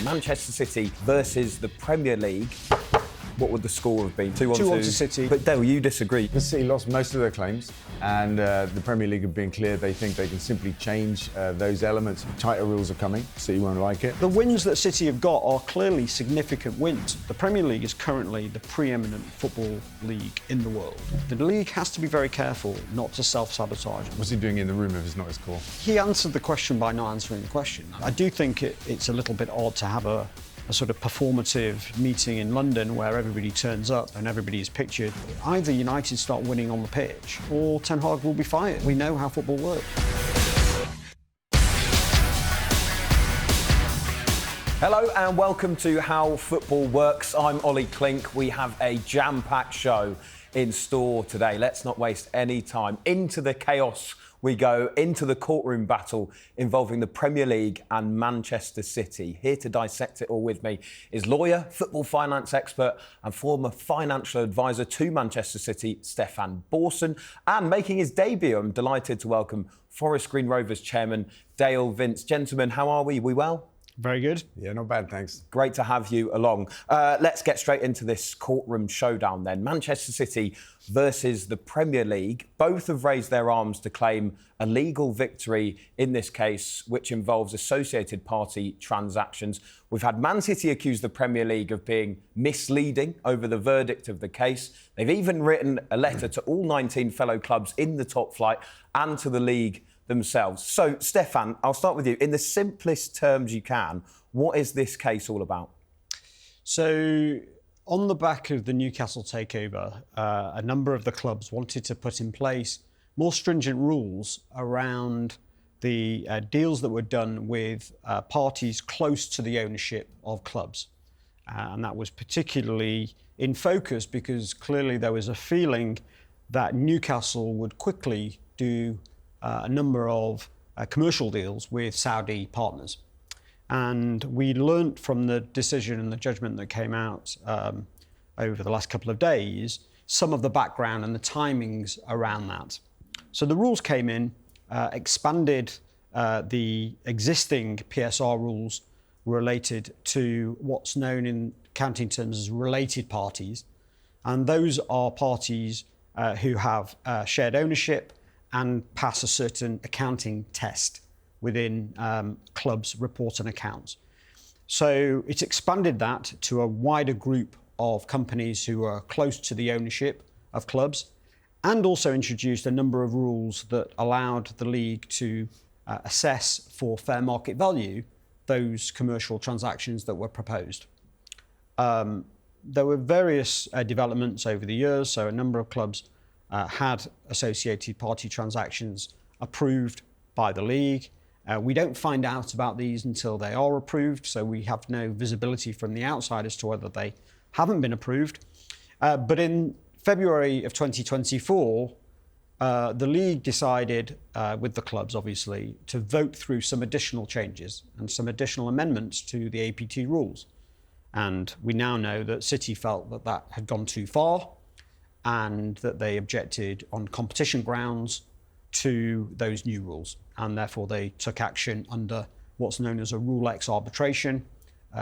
Manchester City versus the Premier League. What would the score have been? 2-1 2-1 to City. But Dale, you disagree. The City lost most of their claims, and the Premier League have been clear they think they can simply change those elements. Tighter rules are coming. City won't like it. The wins that City have got are clearly significant wins. The Premier League is currently the preeminent football league in the world. The league has to be very careful not to self-sabotage. What's he doing in the room if it's not his call? He answered the question by not answering the question. I do think it's a little bit odd to have a sort of performative meeting in London where everybody turns up and everybody is pictured. Either United start winning on the pitch or Ten Hag will be fired. We know how football works. Hello and welcome to How Football Works. I'm Ollie Klink. We have a jam-packed show in store today. Let's not waste any time. Into the chaos we go, into the courtroom battle involving the Premier League and Manchester City. Here to dissect it all with me is lawyer, football finance expert and former financial advisor to Manchester City, Stefan Borson. And making his debut, I'm delighted to welcome Forest Green Rover's chairman, Dale Vince. Gentlemen, how are we? We well? Very good. Yeah, not bad, thanks. Great to have you along. Let's get straight into this courtroom showdown then. Manchester City versus the Premier League. Both have raised their arms to claim a legal victory in this case, which involves associated party transactions. We've had Man City accuse the Premier League of being misleading over the verdict of the case. They've even written a letter to all 19 fellow clubs in the top flight and to the league themselves. So, Stefan, I'll start with you. In the simplest terms you can, what is this case all about? So, on the back of the Newcastle takeover, a number of the clubs wanted to put in place more stringent rules around the deals that were done with parties close to the ownership of clubs. And that was particularly in focus because clearly there was a feeling that Newcastle would quickly do a number of commercial deals with Saudi partners. And we learnt from the decision and the judgment that came out over the last couple of days, some of the background and the timings around that. So the rules came in, expanded the existing PSR rules related to what's known in accounting terms as related parties. And those are parties who have shared ownership and pass a certain accounting test within clubs' reports and accounts. So it's expanded that to a wider group of companies who are close to the ownership of clubs, and also introduced a number of rules that allowed the league to assess for fair market value those commercial transactions that were proposed. There were various developments over the years, so a number of clubs had associated party transactions approved by the league. We don't find out about these until they are approved, so we have no visibility from the outside as to whether they haven't been approved. But in February of 2024, the league decided, with the clubs obviously, to vote through some additional changes and some additional amendments to the APT rules. And we now know that City felt that that had gone too far, and that they objected on competition grounds to those new rules. And therefore they took action under what's known as a Rule X arbitration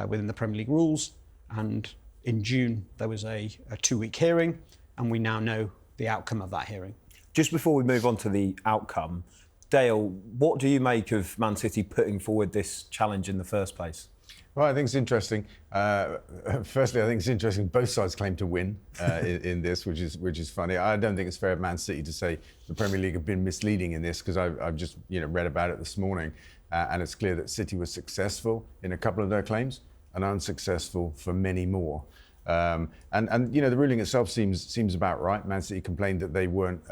within the Premier League rules. And in June, there was a 2-week hearing, and we now know the outcome of that hearing. Just before we move on to the outcome, Dale, what do you make of Man City putting forward this challenge in the first place? Well, I think it's interesting. Firstly, I think it's interesting both sides claim to win in this, which is funny. I don't think it's fair of Man City to say the Premier League have been misleading in this, because I've just read about it this morning, and it's clear that City was successful in a couple of their claims and unsuccessful for many more. And the ruling itself seems about right. Man City complained that they weren't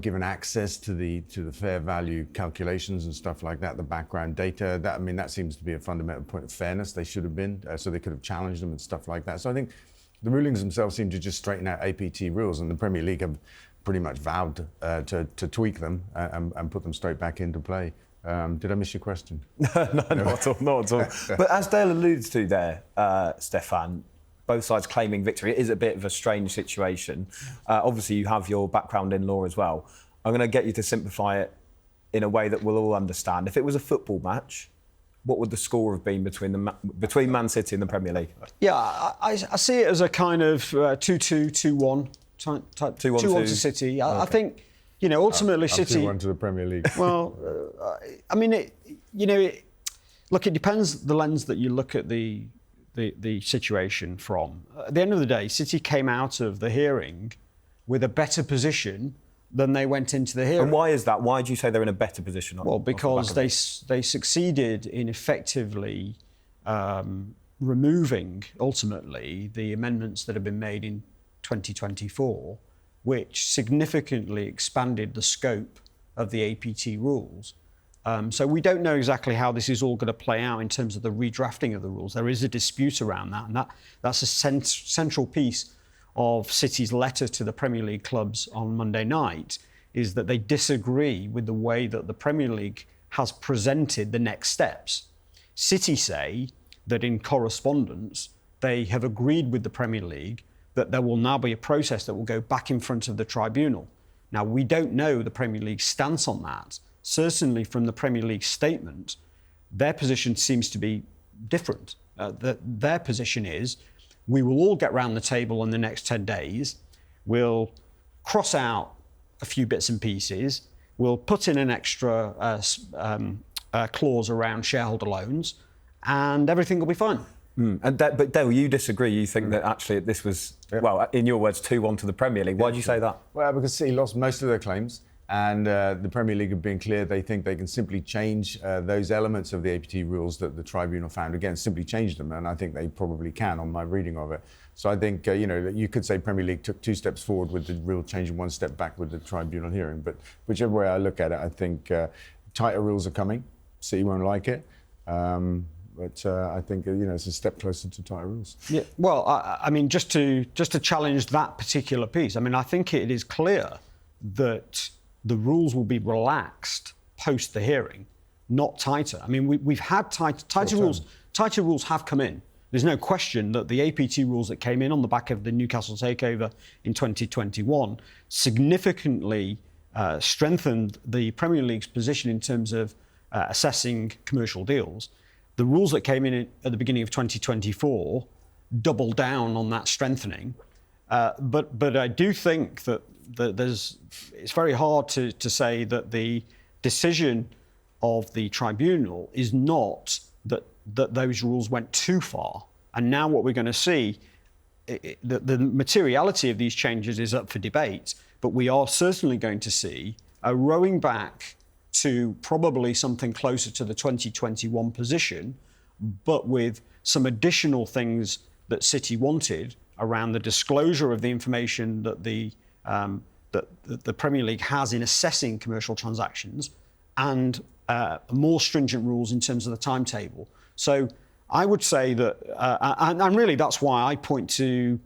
given access to the fair value calculations and stuff like that, the background data. That seems to be a fundamental point of fairness. They should have been, so they could have challenged them and stuff like that. So I think the rulings themselves seem to just straighten out APT rules, and the Premier League have pretty much vowed to tweak them and put them straight back into play. Did I miss your question? No, not at all. But as Dale alludes to there, Stefan, both sides claiming victory. It is a bit of a strange situation. Obviously, you have your background in law as well. I'm going to get you to simplify it in a way that we'll all understand. If it was a football match what would the score have been between Man City and the Premier League? Yeah, I see it as a kind of 2-2, 2-1 type 2-1 to City. I think, ultimately City. 2-1 to the Premier League. Well, look, it depends the lens that you look at the situation from. At the end of the day, City came out of the hearing with a better position than they went into the hearing. And why is that? Why do you say they're in a better position? Well, because they succeeded in effectively removing, ultimately, the amendments that have been made in 2024, which significantly expanded the scope of the APT rules. So we don't know exactly how this is all going to play out in terms of the redrafting of the rules. There is a dispute around that, and that's a central piece of City's letter to the Premier League clubs on Monday night, is that they disagree with the way that the Premier League has presented the next steps. City say that in correspondence, they have agreed with the Premier League that there will now be a process that will go back in front of the tribunal. Now, we don't know the Premier League's stance on that. Certainly from the Premier League statement, their position seems to be different. Their position is, we will all get round the table in the next 10 days, we'll cross out a few bits and pieces, we'll put in an extra clause around shareholder loans, and everything will be fine. But Dale, you disagree. You think that actually this was, well, in your words, 2-1 to the Premier League. Why do you say that? Well, because City lost most of their claims, and the Premier League have been clear they think they can simply change those elements of the APT rules that the tribunal found against, simply change them, and I think they probably can on my reading of it. So I think, you could say Premier League took 2 steps forward with the rule change and 1 step back with the tribunal hearing, but whichever way I look at it, I think tighter rules are coming. City won't like it. But I think it's a step closer to tighter rules. Yeah. Well, I mean, just to challenge that particular piece. I mean, I think it is clear that the rules will be relaxed post the hearing, not tighter. I mean, we've had tighter rules. Tighter rules have come in. There's no question that the APT rules that came in on the back of the Newcastle takeover in 2021 significantly strengthened the Premier League's position in terms of assessing commercial deals. The rules that came in at the beginning of 2024 doubled down on that strengthening. But I do think that it's very hard to say that the decision of the tribunal is not that those rules went too far. And now what we're going to see, the materiality of these changes is up for debate, but we are certainly going to see a rowing back to probably something closer to the 2021 position, but with some additional things that City wanted around the disclosure of the information that the Premier League has in assessing commercial transactions, and more stringent rules in terms of the timetable. So I would say that, and really that's why I point to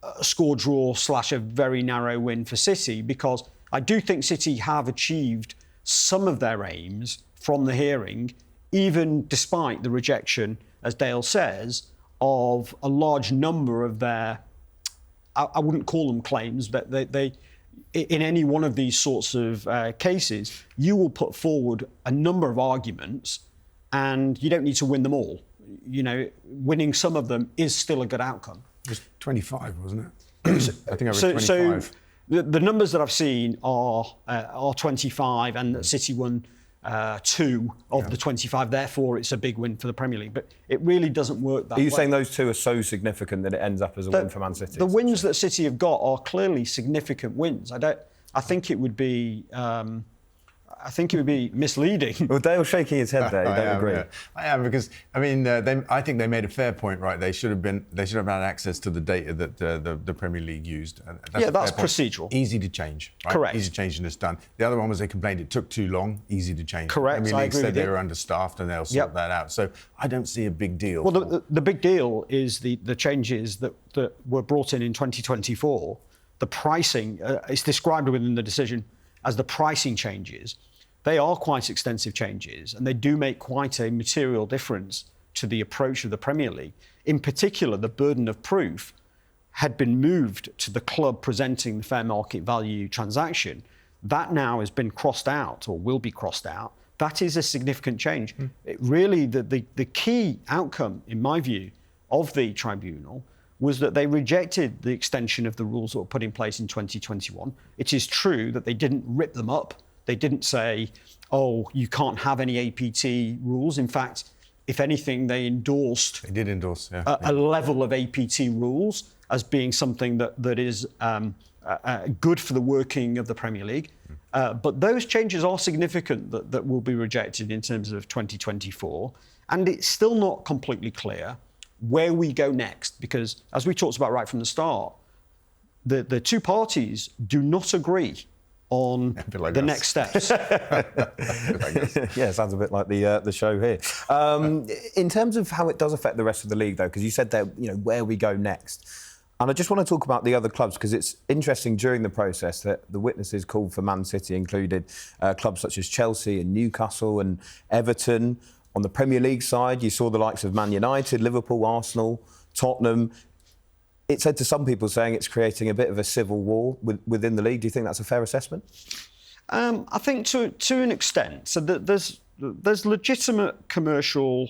a score draw / a very narrow win for City, because I do think City have achieved some of their aims from the hearing, even despite the rejection, as Dale says, of a large number of their, I wouldn't call them claims, but they in any one of these sorts of cases, you will put forward a number of arguments, and you don't need to win them all. Winning some of them is still a good outcome. It was 25, wasn't it? I think I read 25. So the numbers that I've seen are 25, and City won 2 of the 25. Therefore, it's a big win for the Premier League. But it really doesn't work that way. Are you saying those 2 are so significant that it ends up as a win for Man City? The wins that City have got are clearly significant wins. I think it would be misleading. Well, Dale's shaking his head there. You don't agree? Yeah. I am, because I think they made a fair point, right? They should have had access to the data that the Premier League used. That's procedural. Easy to change, right? Correct. Easy to change, and it's done. The other one was they complained it took too long. Easy to change. Correct. The Premier League said they you. were understaffed, and they'll sort that out. So I don't see a big deal. Well, the big deal is the changes that were brought in 2024. The pricing is described within the decision as the pricing changes. They are quite extensive changes, and they do make quite a material difference to the approach of the Premier League. In particular, the burden of proof had been moved to the club presenting the fair market value transaction. That now has been crossed out, or will be crossed out. that is a significant change. It really, the key outcome, in my view, of the tribunal was that they rejected the extension of the rules that were put in place in 2021. It is true that they didn't rip them up. They didn't say, oh, you can't have any APT rules. In fact, if anything, they endorsed They did endorse, a level of APT rules as being something that is good for the working of the Premier League. But those changes are significant that will be rejected in terms of 2024. And it's still not completely clear where we go next, because as we talked about right from the start, the two parties do not agree on the next steps. Yeah, sounds a bit like the show here. In terms of how it does affect the rest of the league, though, because you said that, where we go next. And I just want to talk about the other clubs, because it's interesting during the process that the witnesses called for Man City included clubs such as Chelsea and Newcastle and Everton. On the Premier League side, you saw the likes of Man United, Liverpool, Arsenal, Tottenham. It said to some people saying it's creating a bit of a civil war within the league. Do you think that's a fair assessment? I think to an extent. So there's legitimate commercial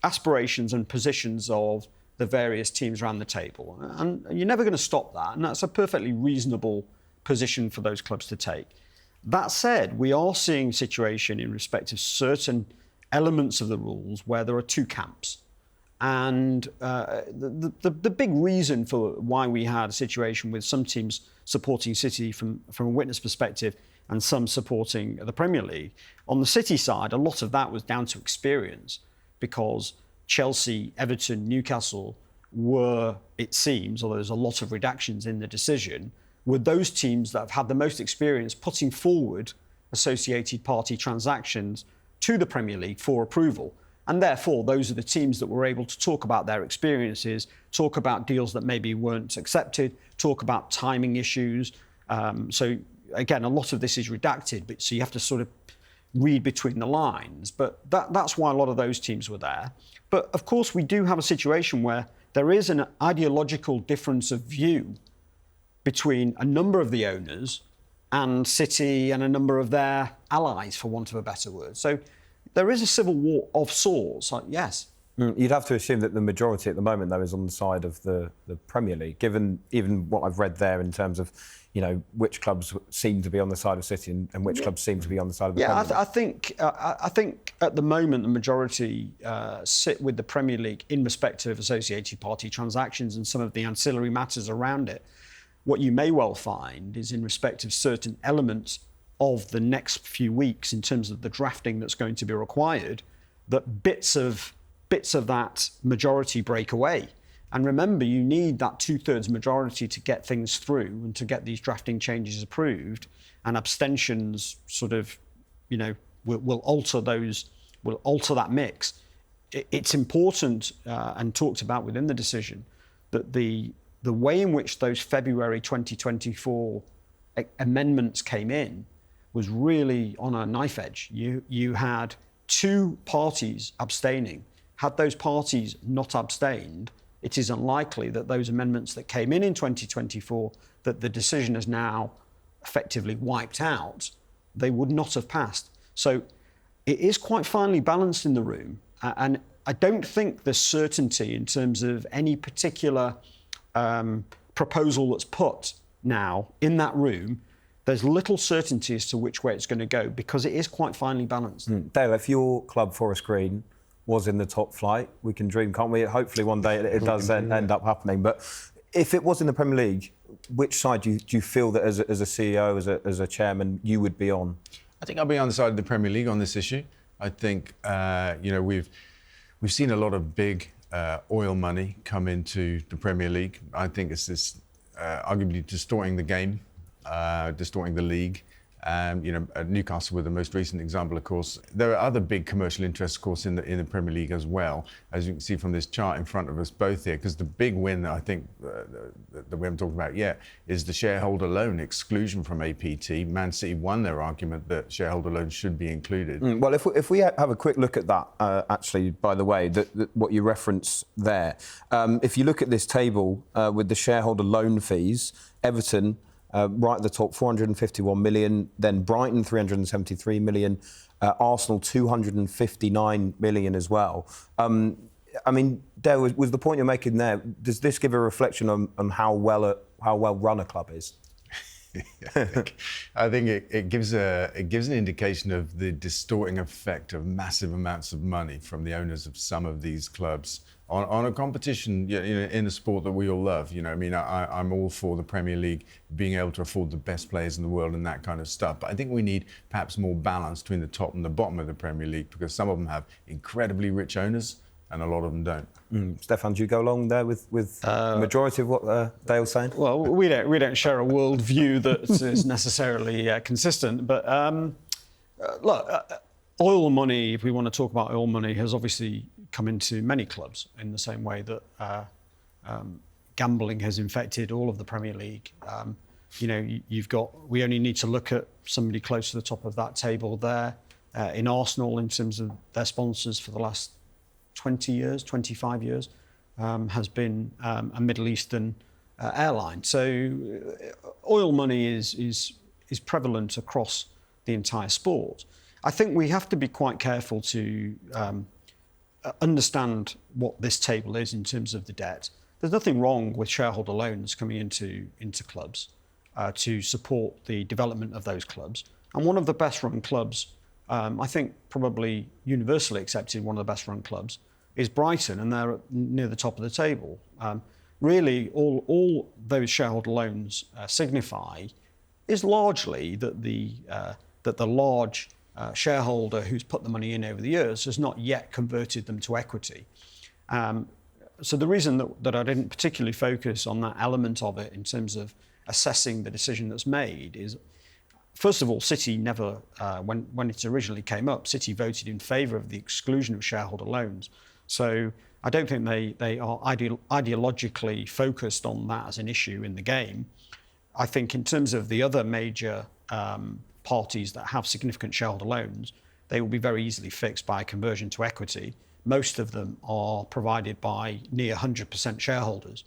aspirations and positions of the various teams around the table. And you're never going to stop that. And that's a perfectly reasonable position for those clubs to take. That said, we are seeing a situation in respect of certain elements of the rules where there are two camps. And the big reason for why we had a situation with some teams supporting City from a witness perspective and some supporting the Premier League, on the City side, a lot of that was down to experience, because Chelsea, Everton, Newcastle were, it seems, although there's a lot of redactions in the decision, were those teams that have had the most experience putting forward associated party transactions to the Premier League for approval. And therefore, those are the teams that were able to talk about their experiences, talk about deals that maybe weren't accepted, talk about timing issues. So again, a lot of this is redacted, but so you have to sort of read between the lines. But that's why a lot of those teams were there. But of course, we do have a situation where there is an ideological difference of view between a number of the owners and City and a number of their allies, for want of a better word. So there is a civil war of sorts, yes. You'd have to assume that the majority at the moment, though, is on the side of the Premier League, given even what I've read there in terms of, which clubs seem to be on the side of City and which clubs seem to be on the side of the Premier League. I think at the moment the majority sit with the Premier League in respect of associated party transactions and some of the ancillary matters around it. What you may well find is in respect of certain elements of the next few weeks in terms of the drafting that's going to be required, that bits of that majority break away. And remember, you need that 2/3 majority to get things through and to get these drafting changes approved, and abstentions sort of, will alter that mix. It's important and talked about within the decision that the way in which those February 2024 amendments came in was really on a knife edge. You had two parties abstaining. Had those parties not abstained, it is unlikely that those amendments that came in 2024, that the decision has now effectively wiped out, they would not have passed. So it is quite finely balanced in the room. And I don't think there's certainty in terms of any particular proposal that's put now in that room. There's little certainty as to which way it's going to go, because it is quite finely balanced. Dale, if your club, Forest Green, was in the top flight, we can dream, can't we? Hopefully one day it does end up happening. But if it was in the Premier League, which side do you feel that as a CEO, as a chairman, you would be on? I think I'll be on the side of the Premier League on this issue. I think we've seen a lot of big oil money come into the Premier League. I think it's this arguably distorting the game, distorting the league. Newcastle were the most recent example, of course. There are other big commercial interests, of course, in the Premier League as well, as you can see from this chart in front of us both here. Because the big win that I think that we haven't talked about yet is the shareholder loan exclusion from APT. Man City won their argument that shareholder loans should be included. Well, if we have a quick look at that, actually, by the way, what you reference there, if you look at this table with the shareholder loan fees, Everton right at the top, 451 million. Then Brighton, 373 million. Arsenal, 259 million as well. I mean, Dale, was the point you're making there, does this give a reflection on how well run a club is? I think it gives an indication of the distorting effect of massive amounts of money from the owners of some of these clubs on a competition, you know, in a sport that we all love. You know, I mean, I'm all for the Premier League being able to afford the best players in the world and that kind of stuff. But I think we need perhaps more balance between the top and the bottom of the Premier League, because some of them have incredibly rich owners and a lot of them don't. Stefan, do you go along there with the majority of what Dale's saying? Well, we don't share a worldview that is necessarily consistent. But look, oil money, if we want to talk about oil money, has obviously come into many clubs in the same way that gambling has infected all of the Premier League. You know, we only need to look at somebody close to the top of that table there in Arsenal in terms of their sponsors for the last 20 years, 25 years, has been a Middle Eastern airline. So oil money is prevalent across the entire sport. I think we have to be quite careful to understand what this table is in terms of the debt. There's nothing wrong with shareholder loans coming into clubs to support the development of those clubs. And one of the best run clubs, I think probably universally accepted one of the best run clubs, is Brighton, and they're near the top of the table. Really, all those shareholder loans signify is largely that the large shareholder who's put the money in over the years has not yet converted them to equity. So the reason that I didn't particularly focus on that element of it in terms of assessing the decision that's made is, first of all, City never, when it originally came up, City voted in favour of the exclusion of shareholder loans. So I don't think they are ideologically focused on that as an issue in the game. I think in terms of the other major parties that have significant shareholder loans, they will be very easily fixed by conversion to equity. Most of them are provided by near 100% shareholders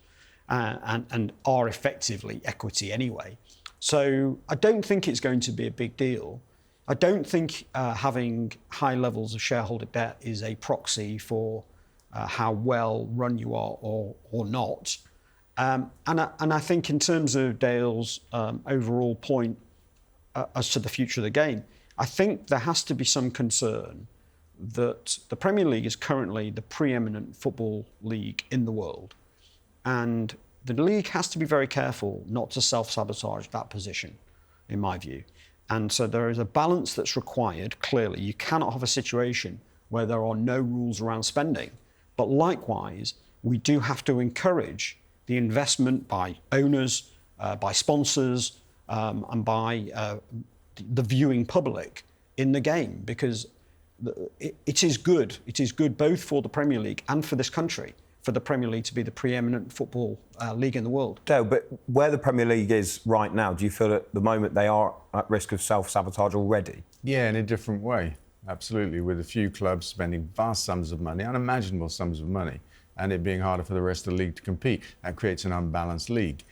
and are effectively equity anyway. So I don't think it's going to be a big deal. I don't think having high levels of shareholder debt is a proxy for how well run you are or not. And I think in terms of Dale's overall point as to the future of the game, I think there has to be some concern that the Premier League is currently the preeminent football league in the world. And the league has to be very careful not to self-sabotage that position, in my view. And so there is a balance that's required, clearly. You cannot have a situation where there are no rules around spending. But likewise, we do have to encourage the investment by owners, by sponsors, and by the viewing public in the game, because it is good. It is good both for the Premier League and for this country, for the Premier League to be the preeminent football league in the world. Dale, but where the Premier League is right now, do you feel at the moment they are at risk of self-sabotage already? Yeah, in a different way, absolutely, with a few clubs spending vast sums of money, unimaginable sums of money, and it being harder for the rest of the league to compete. That creates an unbalanced league.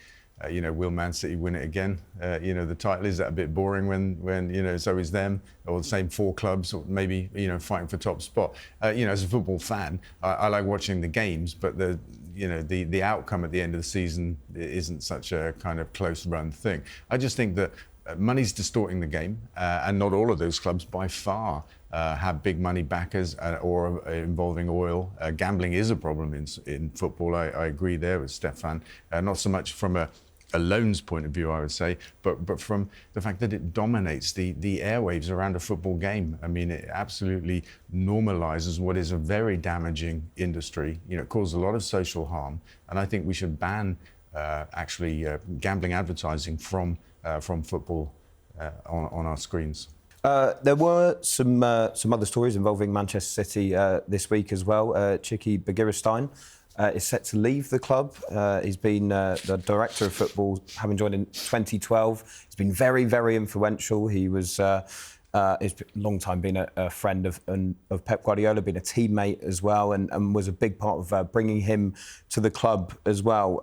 Will Man City win it again? The title, is that a bit boring when so is them, or the same four clubs, or maybe, fighting for top spot? As a football fan, I like watching the games, but the outcome at the end of the season isn't such a kind of close run thing. I just think that money's distorting the game, and not all of those clubs by far have big money backers or involving oil. Gambling is a problem in football. I agree there with Stefan. Not so much from a loans point of view, I would say, but from the fact that it dominates the airwaves around a football game. I mean, it absolutely normalizes what is a very damaging industry. It causes a lot of social harm, and I think we should ban gambling advertising from football on our screens. There were some other stories involving Manchester City this week as well. Chiki Begiristain is set to leave the club. He's been the director of football, having joined in 2012. He's been very, very influential. He was he's a long time been a friend of Pep Guardiola, been a teammate as well, and was a big part of bringing him to the club as well.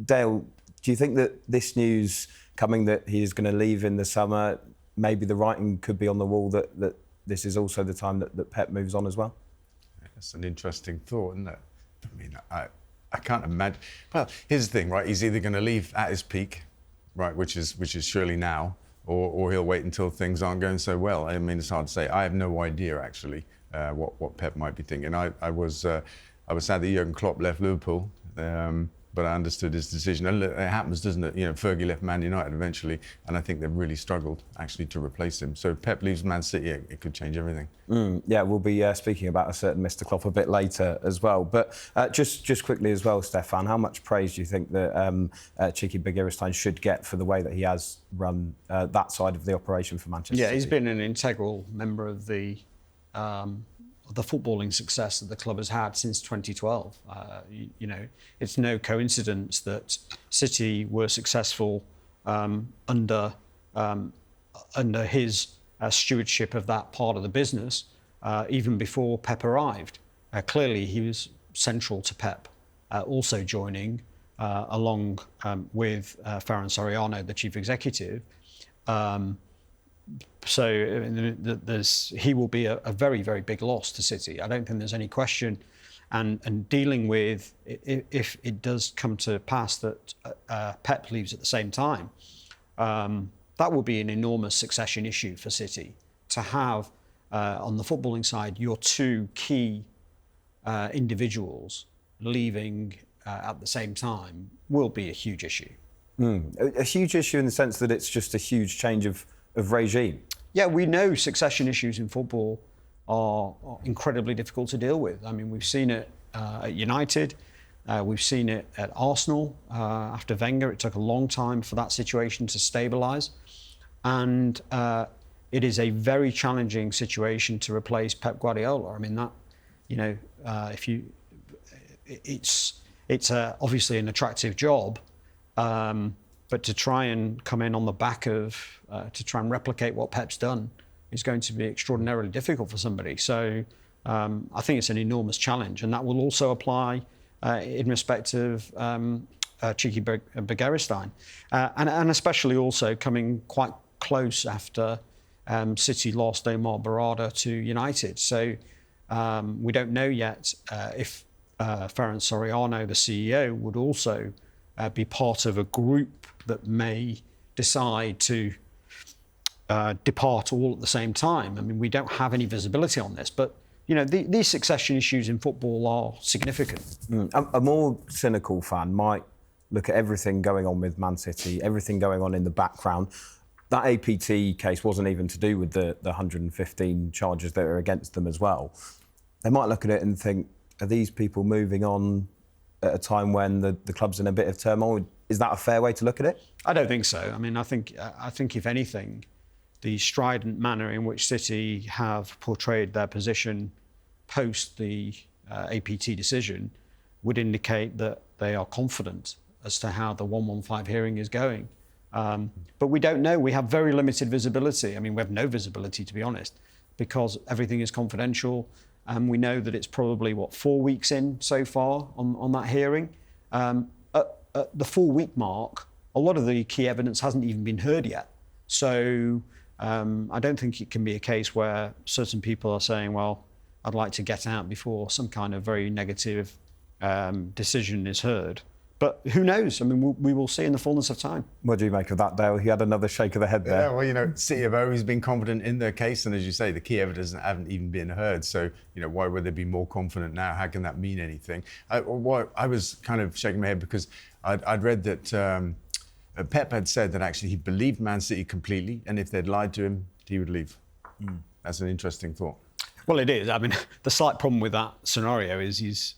Dale, do you think that this news coming that he is going to leave in the summer, maybe the writing could be on the wall that this is also the time that Pep moves on as well? That's an interesting thought, isn't it? I mean, I can't imagine. Well, here's the thing, right? He's either going to leave at his peak, right, which is surely now, or he'll wait until things aren't going so well. I mean, it's hard to say. I have no idea actually what Pep might be thinking. I was sad that Jurgen Klopp left Liverpool. But I understood his decision. And it happens, doesn't it? You know, Fergie left Man United eventually, and I think they've really struggled actually to replace him. So if Pep leaves Man City, it could change everything. Yeah, we'll be speaking about a certain Mr. Klopp a bit later as well. But just quickly as well, Stefan, how much praise do you think that Cheeky Begiristain should get for the way that he has run that side of the operation for Manchester City? Yeah, he's been an integral member of the footballing success that the club has had since 2012. You know, it's no coincidence that City were successful under his stewardship of that part of the business, even before Pep arrived. Clearly, he was central to Pep also joining, along with Ferran Soriano, the chief executive. So he will be a very, very big loss to City. I don't think there's any question. And dealing with, if it does come to pass that Pep leaves at the same time, that will be an enormous succession issue for City. To have, on the footballing side, your two key individuals leaving at the same time will be a huge issue. A huge issue in the sense that it's just a huge change of regime. Yeah, we know succession issues in football are incredibly difficult to deal with. I mean, we've seen it at United, we've seen it at Arsenal after Wenger. It took a long time for that situation to stabilise, and it is a very challenging situation to replace Pep Guardiola. I mean, that, you know, it's obviously an attractive job. But to try and come in on the back of, to try and replicate what Pep's done is going to be extraordinarily difficult for somebody. So I think it's an enormous challenge, and that will also apply in respect of Cheeky Begiristain, and especially also coming quite close after City lost Omar Barada to United. So we don't know yet if Ferran Soriano, the CEO, would also be part of a group that may decide to depart all at the same time. I mean, we don't have any visibility on this, but you know, these succession issues in football are significant. A more cynical fan might look at everything going on with Man City, everything going on in the background. That APT case wasn't even to do with the 115 charges that are against them as well. They might look at it and think, are these people moving on at a time when the club's in a bit of turmoil? Is that a fair way to look at it? I don't think so. I mean, I think if anything, the strident manner in which City have portrayed their position post the APT decision would indicate that they are confident as to how the 115 hearing is going. But we don't know. We have very limited visibility. I mean, we have no visibility, to be honest, because everything is confidential. And we know that it's probably, 4 weeks in so far on that hearing. At the 4-week mark, a lot of the key evidence hasn't even been heard yet. So I don't think it can be a case where certain people are saying, well, I'd like to get out before some kind of very negative decision is heard. But who knows? I mean, we will see in the fullness of time. What do you make of that, Dale? He had another shake of the head there. Yeah, well, you know, City have always been confident in their case, and as you say, the key evidence haven't even been heard. So, you know, why would they be more confident now? How can that mean anything? I was kind of shaking my head because I'd read that Pep had said that actually he believed Man City completely, and if they'd lied to him, he would leave. That's an interesting thought. Well, it is. I mean, the slight problem with that scenario is he's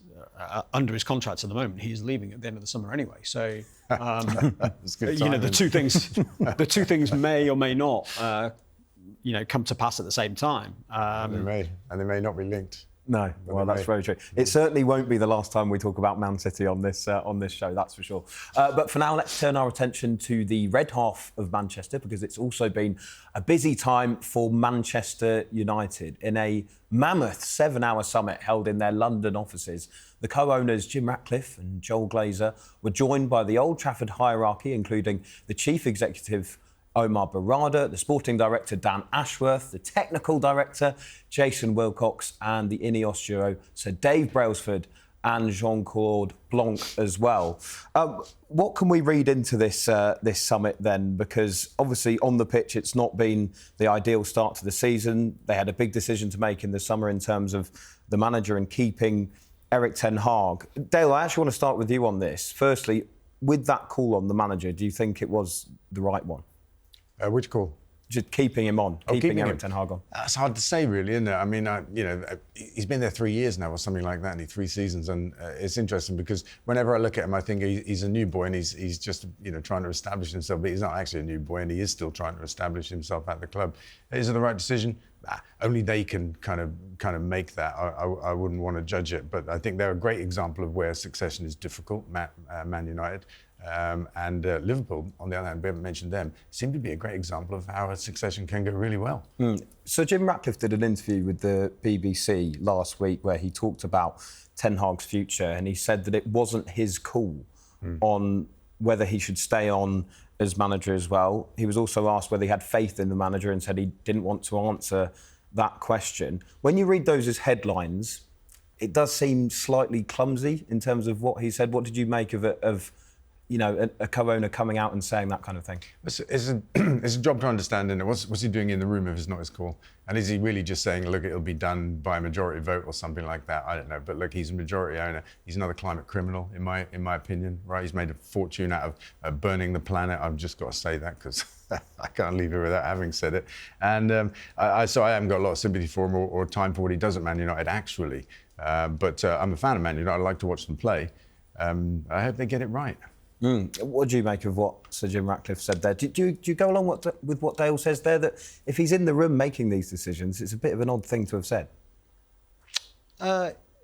under his contract at the moment. He's leaving at the end of the summer anyway. So, you know, the two things may or may not, come to pass at the same time. They may not be linked. No, well, that's very true. It certainly won't be the last time we talk about Man City on this show, that's for sure. But for now, let's turn our attention to the red half of Manchester, because it's also been a busy time for Manchester United. In a mammoth 7-hour summit held in their London offices, the co-owners Jim Ratcliffe and Joel Glazer were joined by the Old Trafford hierarchy, including the chief executive Omar Barada, the sporting director Dan Ashworth, the technical director Jason Wilcox, and the INEOS duo Sir Dave Brailsford and Jean-Claude Blanc as well. What can we read into this summit then? Because obviously on the pitch it's not been the ideal start to the season. They had a big decision to make in the summer in terms of the manager and keeping Erik ten Hag. Dale, I actually want to start with you on this. Firstly, with that call on the manager, do you think it was the right one? Which call? Just keeping him on, keeping Erik ten Hag on. That's hard to say, really, isn't it? I mean, he's been there 3 years now or something like that, 3 seasons, and it's interesting because whenever I look at him, I think he's a new boy and he's just trying to establish himself, but he's not actually a new boy and he is still trying to establish himself at the club. Is it the right decision? Only they can kind of make that. I wouldn't want to judge it, but I think they're a great example of where succession is difficult. Man United. And Liverpool, on the other hand, we haven't mentioned them, seem to be a great example of how a succession can go really well. So Jim Ratcliffe did an interview with the BBC last week where he talked about Ten Hag's future, and he said that it wasn't his call on whether he should stay on as manager as well. He was also asked whether he had faith in the manager and said he didn't want to answer that question. When you read those as headlines, it does seem slightly clumsy in terms of what he said. What did you make of it, a co-owner coming out and saying that kind of thing? It's a job to understand, isn't it? What's he doing in the room if it's not his call? And is he really just saying, look, it'll be done by a majority vote or something like that? I don't know. But look, he's a majority owner. He's another climate criminal, in my opinion, right? He's made a fortune out of burning the planet. I've just got to say that because I can't leave it without having said it. And so I haven't got a lot of sympathy for him or time for what he does at Man United, actually. But I'm a fan of Man United. I like to watch them play. I hope they get it right. What do you make of what Sir Jim Ratcliffe said there? Do you go along with what Dale says there, that if he's in the room making these decisions, it's a bit of an odd thing to have said?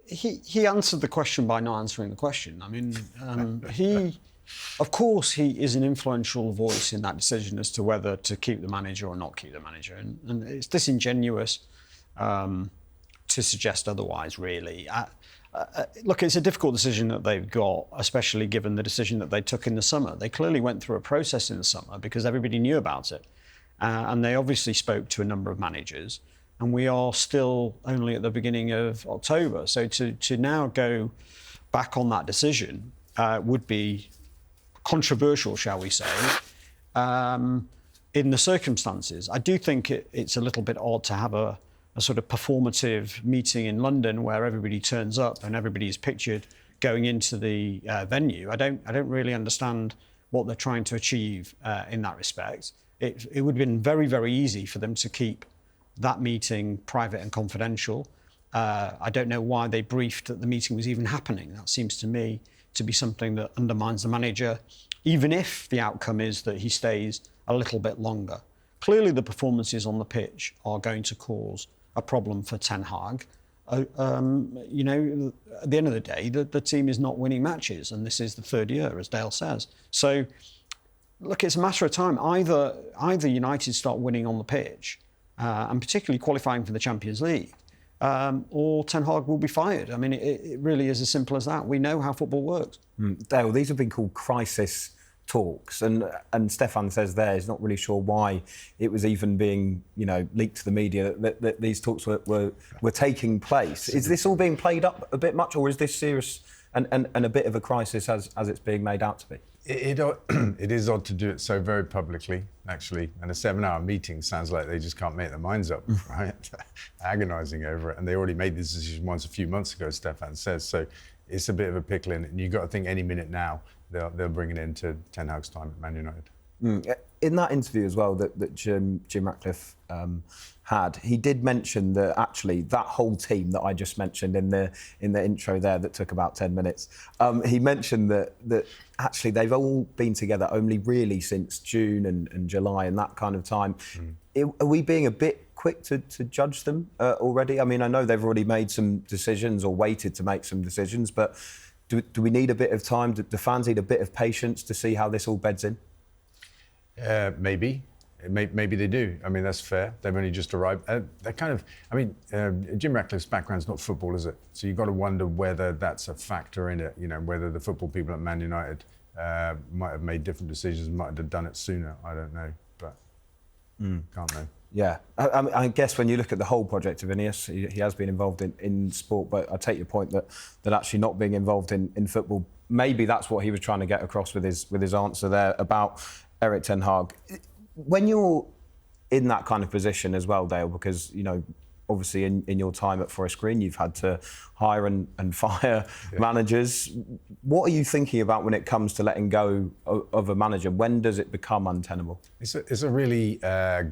He answered the question by not answering the question. I mean, of course, he is an influential voice in that decision as to whether to keep the manager or not keep the manager. And it's disingenuous to suggest otherwise, really. Look, it's a difficult decision that they've got, especially given the decision that they took in the summer. They clearly went through a process in the summer because everybody knew about it. And they obviously spoke to a number of managers. And we are still only at the beginning of October. So to now go back on that decision would be controversial, shall we say, in the circumstances. I do think it's a little bit odd to have a sort of performative meeting in London where everybody turns up and everybody is pictured going into the venue. I don't really understand what they're trying to achieve in that respect. It would have been very, very easy for them to keep that meeting private and confidential. I don't know why they briefed that the meeting was even happening. That seems to me to be something that undermines the manager, even if the outcome is that he stays a little bit longer. Clearly the performances on the pitch are going to cause a problem for Ten Hag. At the end of the day, the team is not winning matches, and this is the third year, as Dale says. So, look, it's a matter of time. Either United start winning on the pitch, and particularly qualifying for the Champions League, or Ten Hag will be fired. I mean, it really is as simple as that. We know how football works. Dale, these have been called crisis talks, and Stefan says there he's not really sure why it was even being leaked to the media that these talks were taking place. Is this all being played up a bit much, or is this serious and a bit of a crisis as it's being made out to be? It is odd to do it so very publicly, actually, and a 7-hour meeting sounds like they just can't make their minds up, right? Agonising over it, and they already made this decision once a few months ago, Stefan says, so it's a bit of a pickle in it, and you've got to think any minute now they'll bring it into Ten Hag's time at Man United. In that interview as well that Jim Ratcliffe had, he did mention that actually that whole team that I just mentioned in the intro there that took about 10 minutes, he mentioned that actually they've all been together only really since June and July and that kind of time. Are we being a bit quick to judge them already? I mean, I know they've already made some decisions or waited to make some decisions, but do we need a bit of time? Do the fans need a bit of patience to see how this all beds in? Maybe they do. I mean, that's fair. They've only just arrived. They're kind of, I mean, Jim Ratcliffe's background's not football, is it? So you've got to wonder whether that's a factor in it, you know, whether the football people at Man United might have made different decisions, might have done it sooner. I don't know, but can't know. Yeah, I guess when you look at the whole project of INEOS, he has been involved in sport, but I take your point that actually not being involved in football, maybe that's what he was trying to get across with his answer there about Erik ten Hag. When you're in that kind of position as well, Dale, because, you know, obviously in your time at Forest Green, you've had to hire and fire managers. What are you thinking about when it comes to letting go of a manager? When does it become untenable? It's a really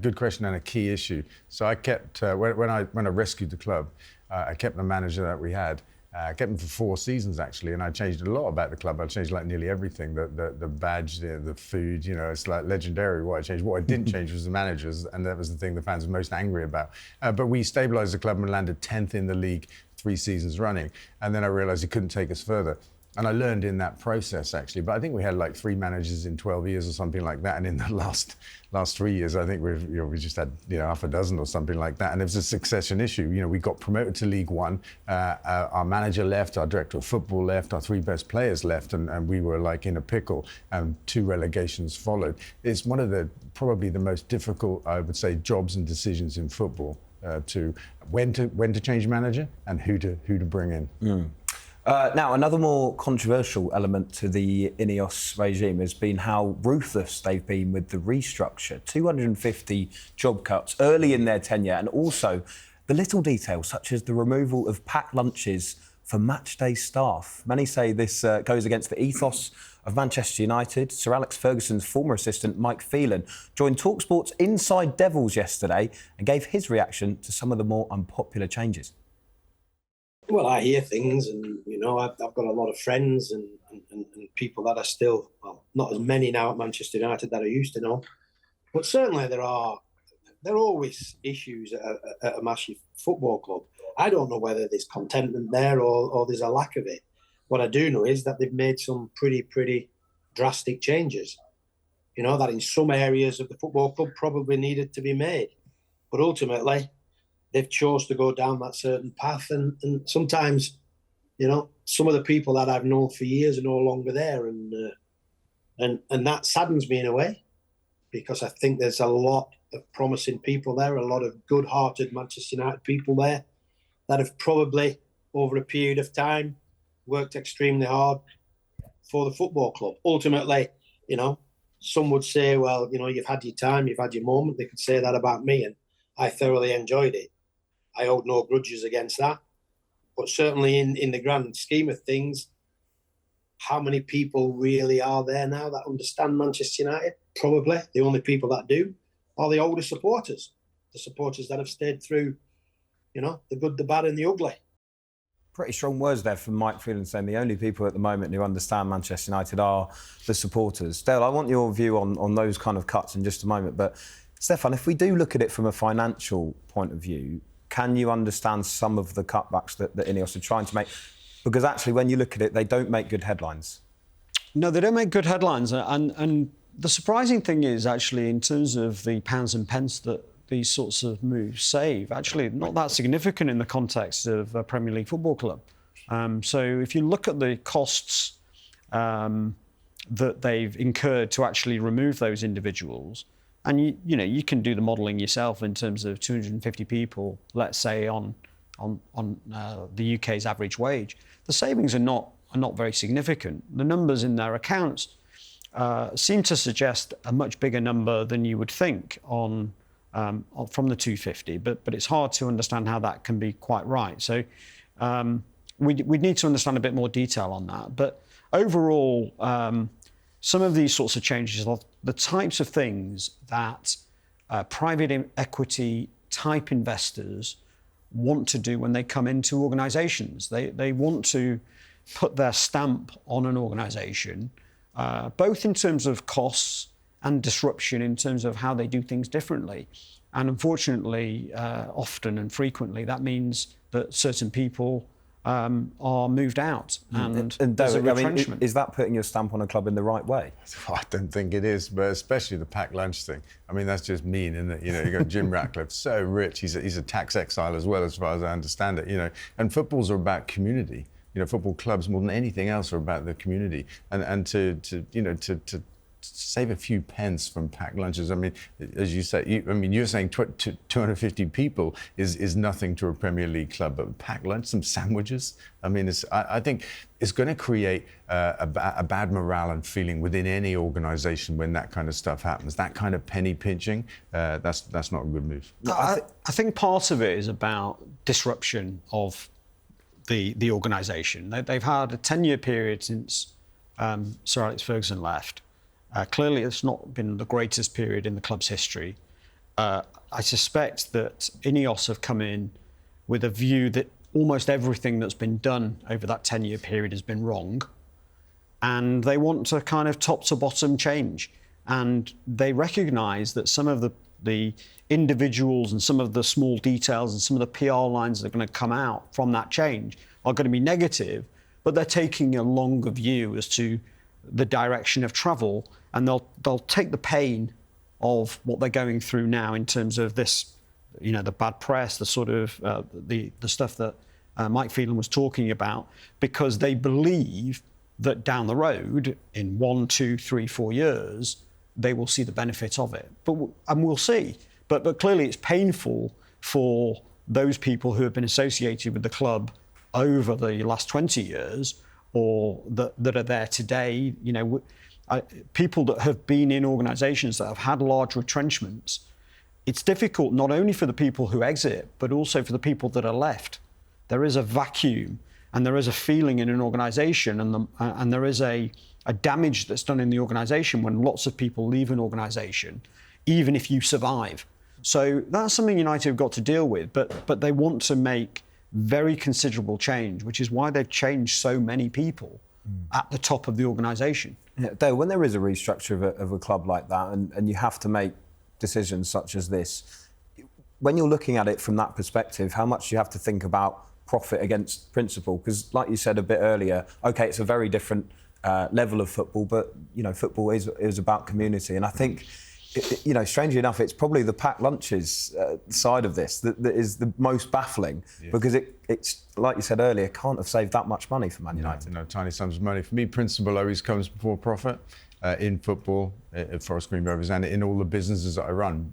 good question and a key issue. So I kept, when I rescued the club, I kept the manager that we had. I kept him for 4 seasons actually, and I changed a lot about the club. I changed like nearly everything, the badge, the food, you know, it's like legendary what I changed. What I didn't change was the managers, and that was the thing the fans were most angry about. But we stabilised the club and landed 10th in the league 3 seasons running, and then I realised he couldn't take us further. And I learned in that process actually, but I think we had like 3 managers in 12 years or something like that. And in the last 3 years, I think we just had, you know, half a dozen or something like that. And it was a succession issue. You know, we got promoted to League One. Our manager left, our director of football left, our 3 best players left, and we were like in a pickle. And 2 relegations followed. It's one of probably the most difficult, I would say, jobs and decisions in football to when to change manager and who to bring in. Now, another more controversial element to the INEOS regime has been how ruthless they've been with the restructure. 250 job cuts early in their tenure, and also the little details such as the removal of packed lunches for matchday staff. Many say this goes against the ethos of Manchester United. Sir Alex Ferguson's former assistant, Mike Phelan, joined talkSPORT's Inside Devils yesterday and gave his reaction to some of the more unpopular changes. Well, I hear things, and you know, I've got a lot of friends and people that are still, well, not as many now at Manchester United that I used to know, but certainly there are always issues at a massive football club. I don't know whether there's contentment there or there's a lack of it. What I do know is that they've made some pretty drastic changes. You know, that in some areas of the football club probably needed to be made, but ultimately they've chose to go down that certain path, and sometimes, you know, some of the people that I've known for years are no longer there, and that saddens me in a way, because I think there's a lot of promising people there, a lot of good-hearted Manchester United people there that have probably, over a period of time, worked extremely hard for the football club. Ultimately, you know, some would say, well, you know, you've had your time, you've had your moment. They could say that about me, and I thoroughly enjoyed it. I hold no grudges against that. But certainly in the grand scheme of things, how many people really are there now that understand Manchester United? Probably the only people that do are the older supporters, the supporters that have stayed through, you know, the good, the bad and the ugly. Pretty strong words there from Mike Phelan, saying the only people at the moment who understand Manchester United are the supporters. Dale, I want your view on those kind of cuts in just a moment. But Stefan, if we do look at it from a financial point of view, can you understand some of the cutbacks that INEOS are trying to make? Because actually, when you look at it, they don't make good headlines. No, they don't make good headlines. And the surprising thing is, actually, in terms of the pounds and pence that these sorts of moves save, actually not that significant in the context of a Premier League football club. So if you look at the costs that they've incurred to actually remove those individuals, and you know, you can do the modelling yourself in terms of 250 people, let's say on the UK's average wage. The savings are not very significant. The numbers in their accounts seem to suggest a much bigger number than you would think from the 250. But it's hard to understand how that can be quite right. So we need to understand a bit more detail on that. But overall, some of these sorts of changes are the types of things that private equity type investors want to do when they come into organisations. They want to put their stamp on an organisation, both in terms of costs and disruption, in terms of how they do things differently. And unfortunately, often and frequently, that means that certain people are moved out, and there's a retrenchment. Is that putting your stamp on a club in the right way? I don't think it is, but especially the packed lunch thing. I mean, that's just mean, isn't it? You know, you got Jim Ratcliffe, so rich. He's a tax exile as well, as far as I understand it. You know, and footballs are about community. You know, football clubs more than anything else are about the community, and to save a few pence from packed lunches. I mean, as you say, you're saying 250 people is nothing to a Premier League club, but packed lunch, some sandwiches. I mean, I think it's going to create a bad morale and feeling within any organisation when that kind of stuff happens. That kind of penny pinching, that's not a good move. I think part of it is about disruption of the organisation. They've had a 10-year period since Sir Alex Ferguson left. Clearly, it's not been the greatest period in the club's history. I suspect that INEOS have come in with a view that almost everything that's been done over that 10-year period has been wrong, and they want to kind of top to bottom change. And they recognise that some of the individuals and some of the small details and some of the PR lines that are going to come out from that change are going to be negative, but they're taking a longer view as to the direction of travel, and they'll take the pain of what they're going through now in terms of this, you know, the bad press, the sort of the stuff that Mike Phelan was talking about, because they believe that down the road, in 1, 2, 3, 4 years, they will see the benefit of it. And we'll see. But clearly, it's painful for those people who have been associated with the club over the last 20 years, or that are there today. You know, people that have been in organisations that have had large retrenchments. It's difficult not only for the people who exit, but also for the people that are left. There is a vacuum, and there is a feeling in an organisation, and there is a damage that's done in the organisation when lots of people leave an organisation, even if you survive. So that's something United have got to deal with, but they want to make very considerable change, which is why they've changed so many people at the top of the organisation. Yeah, Dale, when there is a restructure of a club like that, and you have to make decisions such as this, when you're looking at it from that perspective, how much do you have to think about profit against principle? Because, like you said a bit earlier, OK, it's a very different level of football, but, you know, football is about community. And I think, you know, strangely enough, it's probably the packed lunches side of this that is the most baffling, because it's, like you said earlier, can't have saved that much money for Man United. No, tiny sums of money. For me, principle always comes before profit. In football, at Forest Green Rovers, and in all the businesses that I run.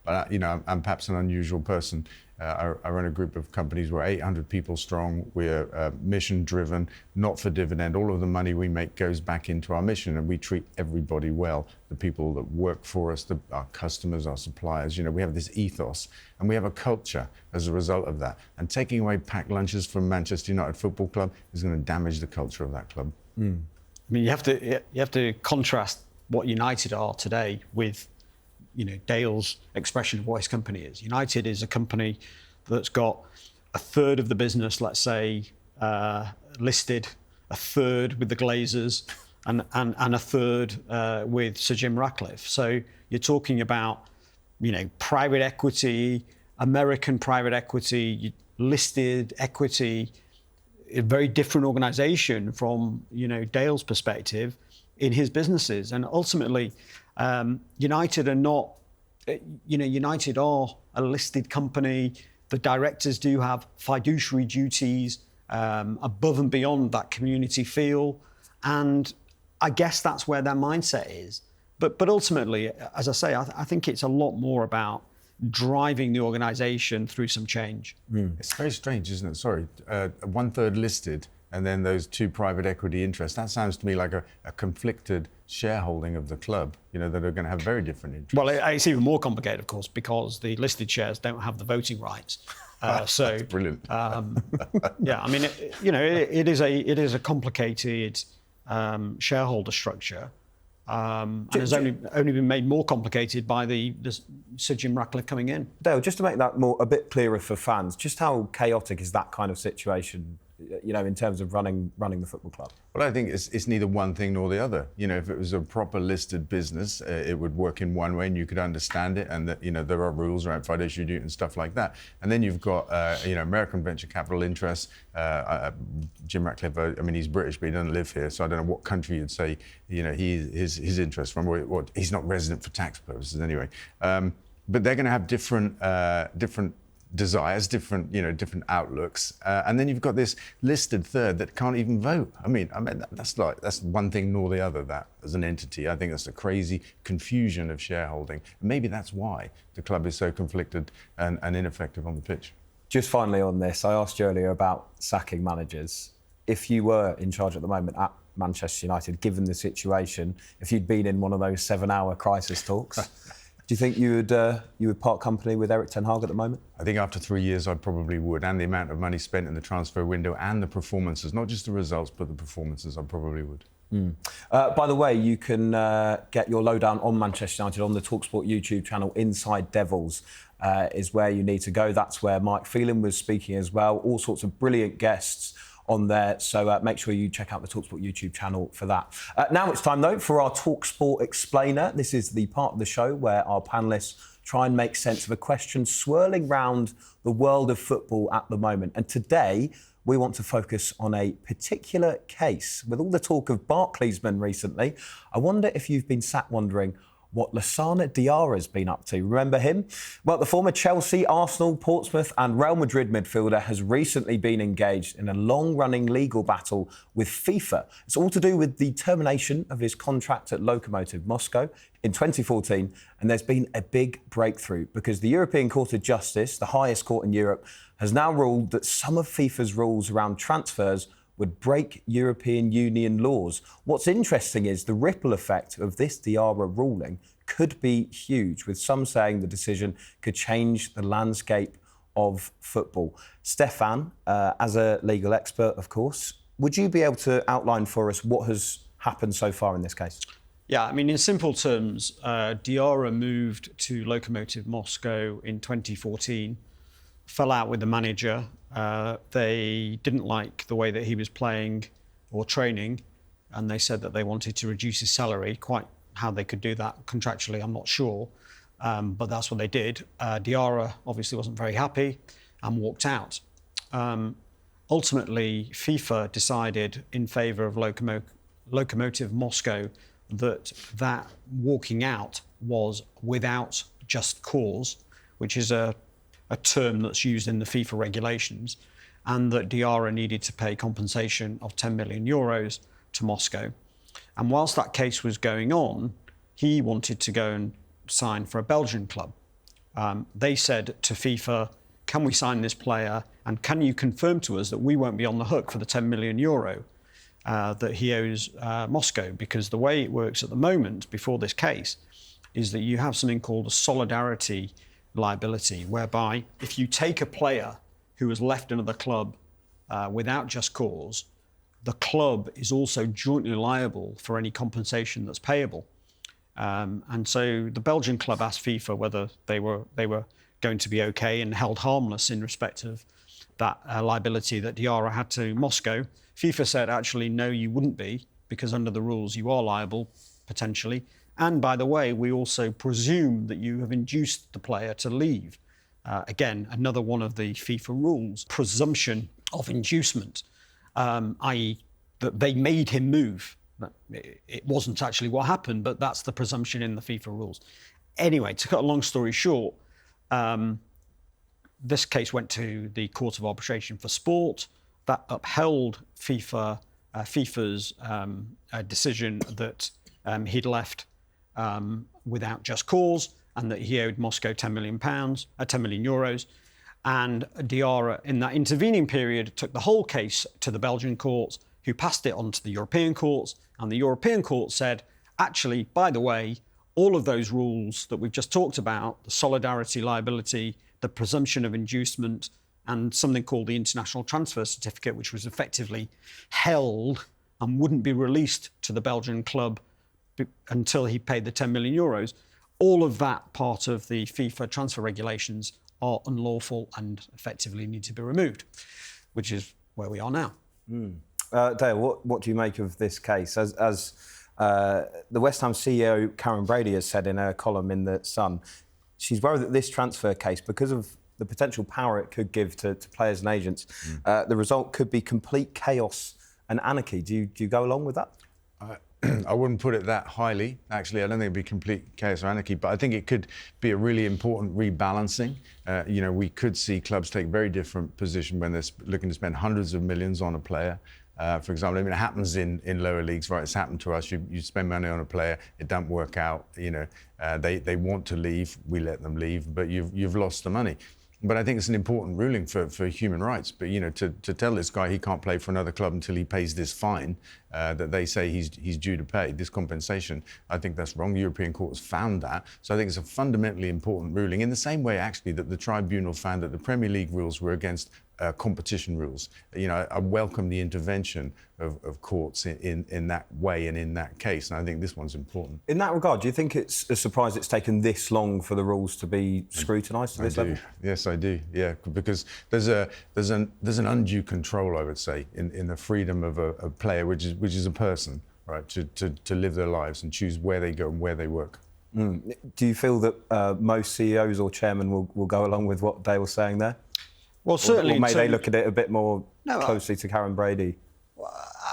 But you know, I'm perhaps an unusual person. I run a group of companies. We're 800 people strong. We're mission-driven, not for dividend. All of the money we make goes back into our mission, and we treat everybody well. The people that work for us, our customers, our suppliers. You know, we have this ethos, and we have a culture as a result of that. And taking away packed lunches from Manchester United Football Club is going to damage the culture of that club. I mean, you have to contrast what United are today with, you know, Dale's expression of what his company is. United is a company that's got a third of the business, let's say, listed, a third with the Glazers, and a third with Sir Jim Ratcliffe. So you're talking about, you know, private equity, American private equity, listed equity. A very different organisation from, you know, Dale's perspective in his businesses. And ultimately, United are not, you know, United are a listed company. The directors do have fiduciary duties above and beyond that community feel. And I guess that's where their mindset is. But ultimately, as I say, I think it's a lot more about driving the organisation through some change. It's very strange, isn't it? Sorry, 1/3 listed, and then those 2 private equity interests. That sounds to me like a conflicted shareholding of the club, you know, that are going to have very different interests. Well, it's even more complicated, of course, because the listed shares don't have the voting rights. So that's brilliant. Yeah, I mean, it is a complicated shareholder structure. And has only been made more complicated by the Sir Jim Ratcliffe coming in. Dale, just to make that a bit clearer for fans, just how chaotic is that kind of situation, in terms of running the football club? Well, I think it's neither one thing nor the other. If it was a proper listed business, it would work in one way and you could understand it, and that, there are rules around fiduciary duty and stuff like that. And then you've got, American venture capital interests. Jim Ratcliffe, he's British, but he doesn't live here, so I don't know what country you'd say, his interest from. What he's not resident for tax purposes anyway. But they're going to have different desires, different outlooks, and then you've got this listed third that can't even vote. That's one thing nor the other. That as an entity, I think that's a crazy confusion of shareholding. Maybe that's why the club is so conflicted and ineffective on the pitch. Just finally on this, I asked you earlier about sacking managers. If you were in charge at the moment at Manchester United, given the situation, if you'd been in one of those 7-hour crisis talks, do you think you would part company with Erik ten Hag at the moment? I think after 3 years I probably would, and the amount of money spent in the transfer window and the performances, not just the results, but the performances, I probably would. By the way, you can get your lowdown on Manchester United on the talkSPORT YouTube channel. Inside Devils is where you need to go. That's where Mike Phelan was speaking as well. All sorts of brilliant guests on there, so make sure you check out the talkSPORT YouTube channel for that. Now it's time, though, for our talkSPORT Explainer. This is the part of the show where our panellists try and make sense of a question swirling round the world of football at the moment. And today, we want to focus on a particular case. With all the talk of Barclaysmen recently, I wonder if you've been sat wondering what Lassana Diarra's been up to. Remember him? Well, the former Chelsea, Arsenal, Portsmouth and Real Madrid midfielder has recently been engaged in a long-running legal battle with FIFA. It's all to do with the termination of his contract at Lokomotiv Moscow in 2014, and there's been a big breakthrough because the European Court of Justice, the highest court in Europe, has now ruled that some of FIFA's rules around transfers would break European Union laws. What's interesting is the ripple effect of this Diarra ruling could be huge, with some saying the decision could change the landscape of football. Stefan, as a legal expert, of course, would you be able to outline for us what has happened so far in this case? Yeah, in simple terms, Diarra moved to Lokomotiv Moscow in 2014, fell out with the manager. They didn't like the way that he was playing or training, and they said that they wanted to reduce his salary. Quite how they could do that contractually, I'm not sure, but that's what they did. Diarra obviously wasn't very happy and walked out. Ultimately, FIFA decided in favour of Lokomotiv Moscow that walking out was without just cause, which is a term that's used in the FIFA regulations, and that Diarra needed to pay compensation of 10 million euros to Moscow. And whilst that case was going on, he wanted to go and sign for a Belgian club. They said to FIFA, can we sign this player, and can you confirm to us that we won't be on the hook for the 10 million euro that he owes Moscow? Because the way it works at the moment, before this case, is that you have something called a solidarity liability, whereby if you take a player who has left another club without just cause, the club is also jointly liable for any compensation that's payable. And so the Belgian club asked FIFA whether they were going to be okay and held harmless in respect of that liability that Diarra had to Moscow. FIFA said, actually, no, you wouldn't be, because under the rules you are liable, potentially. And by the way, we also presume that you have induced the player to leave. Again, another one of the FIFA rules, presumption of inducement, i.e. that they made him move. It wasn't actually what happened, but that's the presumption in the FIFA rules. Anyway, to cut a long story short, this case went to the Court of Arbitration for Sport. That upheld FIFA's decision that he'd left without just cause, and that he owed Moscow 10 million euros. And Diarra, in that intervening period, took the whole case to the Belgian courts, who passed it on to the European courts. And the European court said, actually, by the way, all of those rules that we've just talked about, the solidarity liability, the presumption of inducement, and something called the international transfer certificate, which was effectively held and wouldn't be released to the Belgian club until he paid the 10 million euros. All of that part of the FIFA transfer regulations are unlawful and effectively need to be removed, which is where we are now. Dale, what do you make of this case? As the West Ham CEO, Karen Brady, has said in her column in The Sun, she's worried that this transfer case, because of the potential power it could give to players and agents, the result could be complete chaos and anarchy. Do you go along with that? I wouldn't put it that highly. Actually, I don't think it'd be complete chaos or anarchy, but I think it could be a really important rebalancing. We could see clubs take very different position when they're looking to spend hundreds of millions on a player. For example, it happens in lower leagues, right? It's happened to us. You spend money on a player, it doesn't work out. They want to leave, we let them leave, but you've lost the money. But I think it's an important ruling for human rights. But to tell this guy he can't play for another club until he pays this fine that they say he's due to pay, this compensation, I think that's wrong. The European Court has found that. So I think it's a fundamentally important ruling. In the same way, actually, that the tribunal found that the Premier League rules were against competition rules. I welcome the intervention of courts in that way and in that case, and I think this one's important. In that regard, do you think it's a surprise it's taken this long for the rules to be scrutinised to this level? Yes, I do. Yeah, because there's an undue control, I would say, in the freedom of a player, which is a person, right, to live their lives and choose where they go and where they work. Do you feel that most CEOs or chairmen will go along with what Dale was saying there? Well, certainly. Or may they look at it a bit more closely to Karen Brady?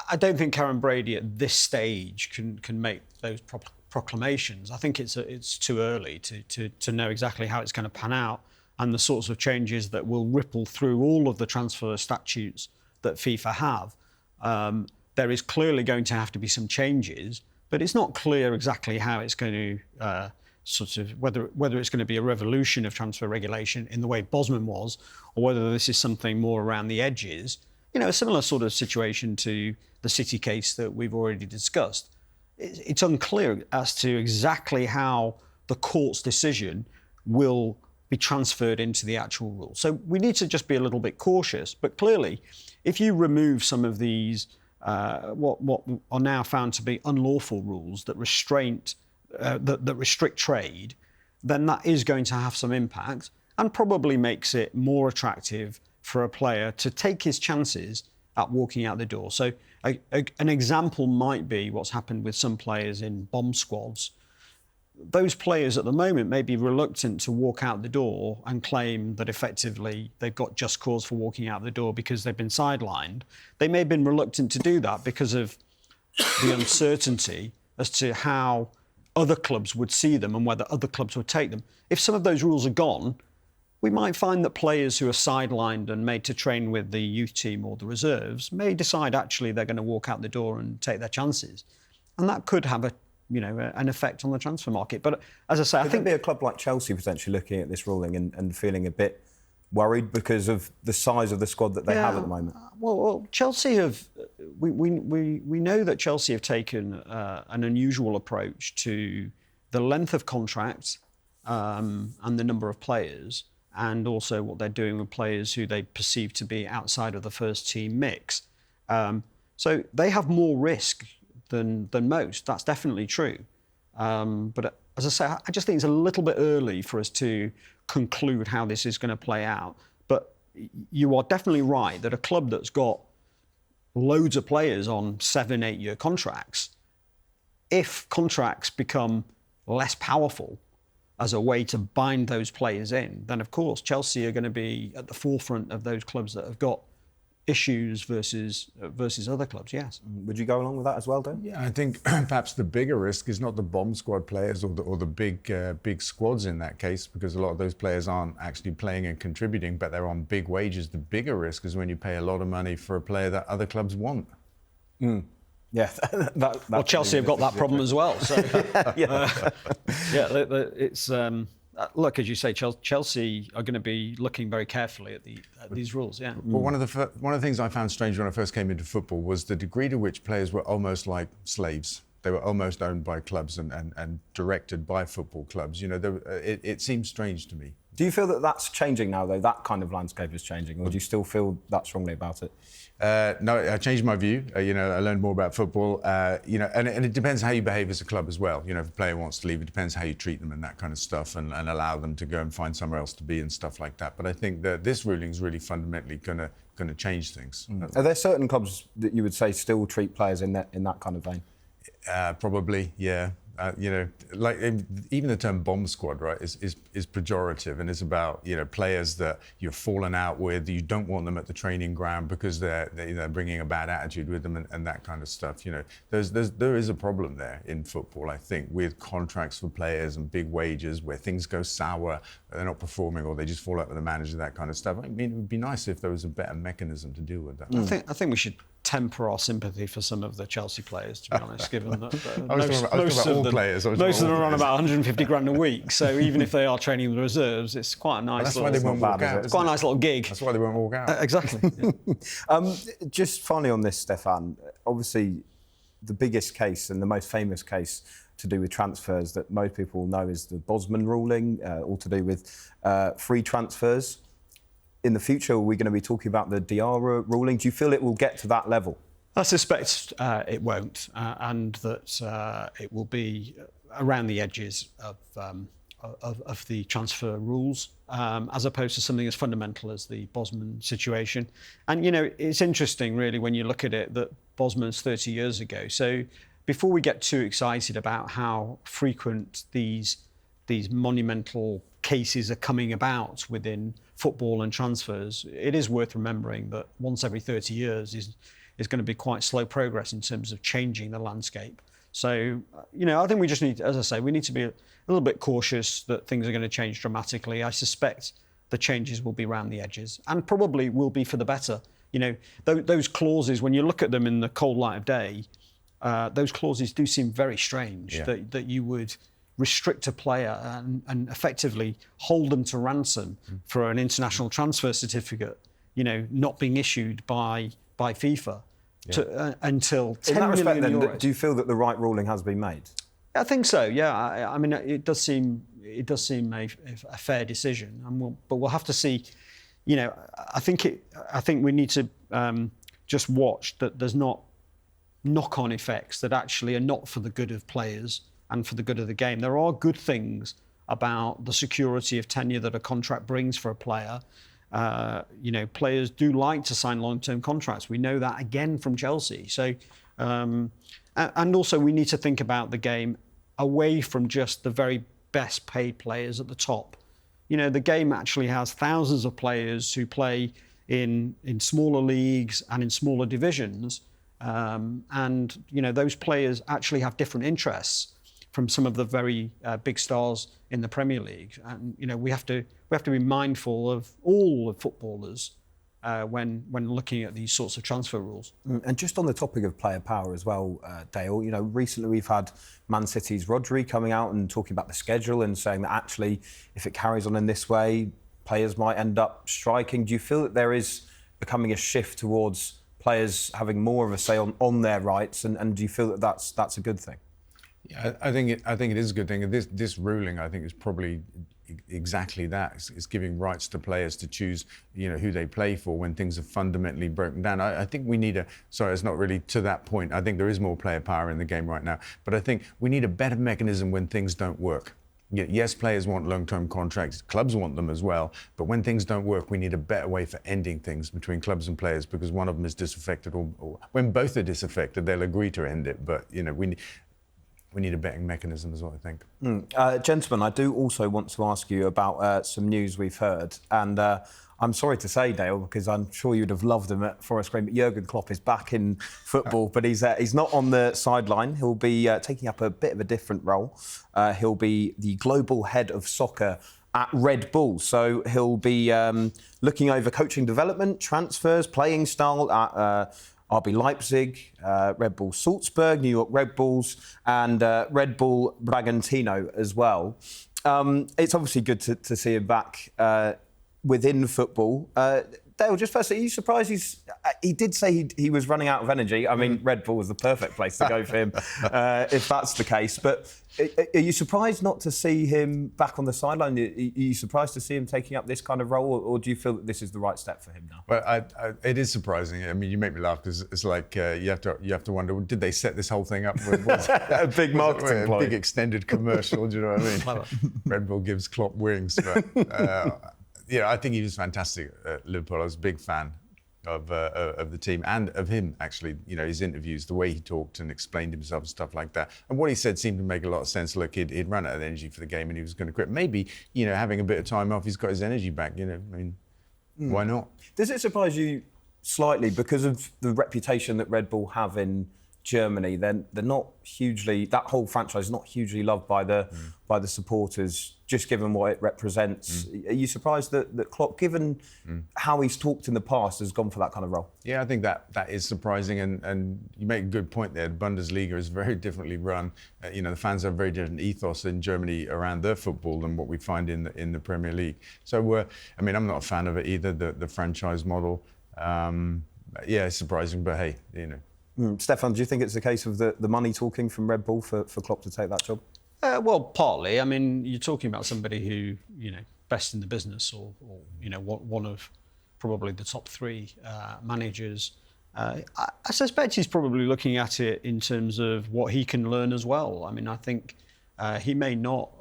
I don't think Karen Brady at this stage can make those proclamations. I think it's too early to know exactly how it's going to pan out and the sorts of changes that will ripple through all of the transfer statutes that FIFA have. There is clearly going to have to be some changes, but it's not clear exactly how it's going to whether it's going to be a revolution of transfer regulation in the way Bosman was, or whether this is something more around the edges. A similar sort of situation to the City case that we've already discussed. It's unclear as to exactly how the court's decision will be transferred into the actual rule. So we need to just be a little bit cautious. But clearly, if you remove some of these, what are now found to be unlawful rules that restrict trade, then that is going to have some impact and probably makes it more attractive for a player to take his chances at walking out the door. So an example might be what's happened with some players in bomb squads. Those players at the moment may be reluctant to walk out the door and claim that effectively they've got just cause for walking out the door because they've been sidelined. They may have been reluctant to do that because of the uncertainty as to how other clubs would see them and whether other clubs would take them. If some of those rules are gone, we might find that players who are sidelined and made to train with the youth team or the reserves may decide actually they're going to walk out the door and take their chances. And that could have an effect on the transfer market. But as I say, I think be a club like Chelsea potentially looking at this ruling and feeling a bit worried because of the size of the squad that they have at the moment. Well, Chelsea have. We know that Chelsea have taken an unusual approach to the length of contract and the number of players, and also what they're doing with players who they perceive to be outside of the first team mix. So they have more risk than most. That's definitely true. But as I say, I just think it's a little bit early for us to conclude how this is going to play out. But you are definitely right that a club that's got loads of players on 7-8 year contracts, if contracts become less powerful as a way to bind those players in, then of course Chelsea are going to be at the forefront of those clubs that have got issues versus other clubs, yes. Would you go along with that as well, Dan? Yeah, I think perhaps the bigger risk is not the bomb squad players or the big squads in that case, because a lot of those players aren't actually playing and contributing, but they're on big wages. The bigger risk is when you pay a lot of money for a player that other clubs want. Yeah, well, Chelsea have got that problem as well. So, it's look, as you say, Chelsea are going to be looking very carefully at these rules. Yeah. Well, one of the things I found strange when I first came into football was the degree to which players were almost like slaves. They were almost owned by clubs and directed by football clubs. It seems strange to me. Do you feel that that's changing now, though? That kind of landscape is changing, or do you still feel that strongly about it? No, I changed my view. I learned more about football. And it depends how you behave as a club as well. If a player wants to leave, it depends how you treat them and that kind of stuff, and allow them to go and find somewhere else to be and stuff like that. But I think that this ruling is really fundamentally going to change things. Are there certain clubs that you would say still treat players in that kind of vein? Probably, yeah. Like even the term bomb squad, right, is pejorative, and it's about players that you've fallen out with. You don't want them at the training ground because they're bringing a bad attitude with them and that kind of stuff. There is a problem there in football, I think, with contracts for players and big wages where things go sour, they're not performing, or they just fall out with the manager, that kind of stuff. I mean, it would be nice if there was a better mechanism to deal with that. I think we should temper our sympathy for some of the Chelsea players, to be honest, given that most of them are on about 150 grand a week. So even if they are training with the reserves, it's quite a nice. That's why they won't walk out. It's quite a nice little gig. That's why they won't walk out. Exactly. Yeah. Just finally on this, Stefan, obviously the biggest case and the most famous case to do with transfers that most people know is the Bosman ruling, all to do with free transfers. In the future, are we going to be talking about the Diarra ruling? Do you feel it will get to that level? I suspect it won't, and that it will be around the edges of the transfer rules, as opposed to something as fundamental as the Bosman situation. And it's interesting, really, when you look at it, that Bosman's 30 years ago. So before we get too excited about how frequent these monumental cases are coming about within football and transfers, it is worth remembering that once every 30 years is going to be quite slow progress in terms of changing the landscape. So, I think we just need, as I say, we need to be a little bit cautious that things are going to change dramatically. I suspect the changes will be around the edges and probably will be for the better. Those clauses, when you look at them in the cold light of day, those clauses do seem very strange, that you would restrict a player and effectively hold them to ransom for an international transfer certificate, not being issued by FIFA until 10 million in that respect, then, euros. do you feel that the right ruling has been made? I think so. Yeah, I mean, it does seem a fair decision, but we'll have to see. I think we need to just watch that there's not knock-on effects that actually are not for the good of players and for the good of the game. There are good things about the security of tenure that a contract brings for a player. Players do like to sign long-term contracts. We know that again from Chelsea. So, and also we need to think about the game away from just the very best paid players at the top. The game actually has thousands of players who play in smaller leagues and in smaller divisions. And those players actually have different interests from some of the very big stars in the Premier League. And we have to be mindful of all the footballers when looking at these sorts of transfer rules. And just on the topic of player power as well, Dale, recently we've had Man City's Rodri coming out and talking about the schedule and saying that actually, if it carries on in this way, players might end up striking. Do you feel that there is becoming a shift towards players having more of a say on their rights, and do you feel that that's a good thing? Yeah, I think it is a good thing. This ruling, I think, is probably exactly that. It's giving rights to players to choose, who they play for when things are fundamentally broken down. I think we need it's not really to that point. I think there is more player power in the game right now, but I think we need a better mechanism when things don't work. Yes, players want long-term contracts, clubs want them as well, but when things don't work, we need a better way for ending things between clubs and players, because one of them is disaffected, or when both are disaffected, they'll agree to end it. But we need a betting mechanism as well, I think. Gentlemen, I do also want to ask you about some news we've heard. And I'm sorry to say, Dale, because I'm sure you'd have loved him at Forest Green, but Jurgen Klopp is back in football, but he's not on the sideline. He'll be taking up a bit of a different role. He'll be the global head of soccer at Red Bull. So he'll be looking over coaching development, transfers, playing style at RB Leipzig, Red Bull Salzburg, New York Red Bulls, and Red Bull Bragantino as well. It's obviously good to see him back within football. Dale, just firstly, are you surprised he did say he was running out of energy? I mean, Red Bull was the perfect place to go for him, if that's the case. But are you surprised not to see him back on the sideline? Are you surprised to see him taking up this kind of role, or do you feel that this is the right step for him now? Well, it is surprising. I mean, you make me laugh because it's like you have to wonder, did they set this whole thing up with a big marketing a big extended commercial? Do you know what I mean? Red Bull gives Klopp wings. But, yeah, I think he was fantastic at Liverpool. I was a big fan of the team and of him, actually. You know, his interviews, the way he talked and explained himself and stuff like that. And what he said seemed to make a lot of sense. Look, he'd run out of energy for the game and he was going to quit. Maybe, you know, having a bit of time off, he's got his energy back. You know, I mean, why not? Does it surprise you slightly because of the reputation that Red Bull have in Germany? They're not hugely, that whole franchise is not hugely loved by the supporters, just given what it represents. Are you surprised that Klopp, given how he's talked in the past, has gone for that kind of role? Yeah, I think that is surprising, and you make a good point there. The Bundesliga is very differently run. You know, the fans have a very different ethos in Germany around their football than what we find in the Premier League. So, I mean, I'm not a fan of it either, the franchise model. Yeah, it's surprising, but hey, you know. Stefan, do you think it's the case of the money talking from Red Bull for Klopp to take that job? Well, partly. I mean, you're talking about somebody who, you know, best in the business, or you know, one of probably the top three managers. I suspect he's probably looking at it in terms of what he can learn as well. I mean, I think he may not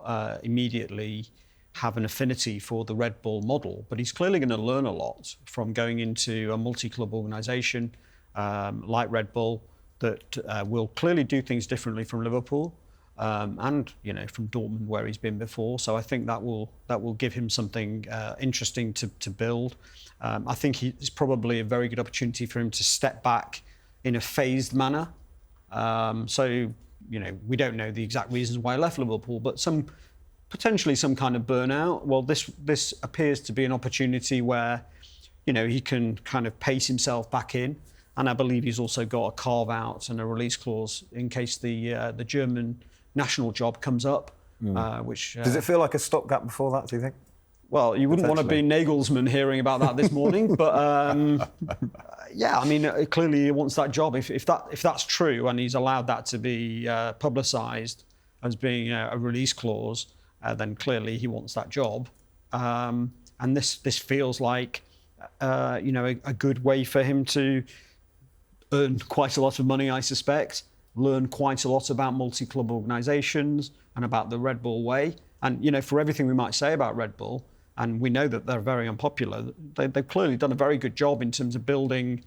immediately have an affinity for the Red Bull model, but he's clearly going to learn a lot from going into a multi-club organisation like Red Bull that will clearly do things differently from Liverpool. And you know, from Dortmund, where he's been before. So I think that will give him something interesting to build. I think it's probably a very good opportunity for him to step back in a phased manner. So you know, we don't know the exact reasons why he left Liverpool, but potentially some kind of burnout. Well, this appears to be an opportunity where, you know, he can kind of pace himself back in. And I believe he's also got a carve out and a release clause in case the German national job comes up, which... Does it feel like a stopgap before that, do you think? Well, you wouldn't want to be Nagelsmann hearing about that this morning, but yeah, I mean, clearly he wants that job. If that's true and he's allowed that to be publicised as being a release clause, then clearly he wants that job. And this feels like, you know, a good way for him to earn quite a lot of money, I suspect, learn quite a lot about multi-club organisations and about the Red Bull way. And, you know, for everything we might say about Red Bull, and we know that they're very unpopular, they've clearly done a very good job in terms of building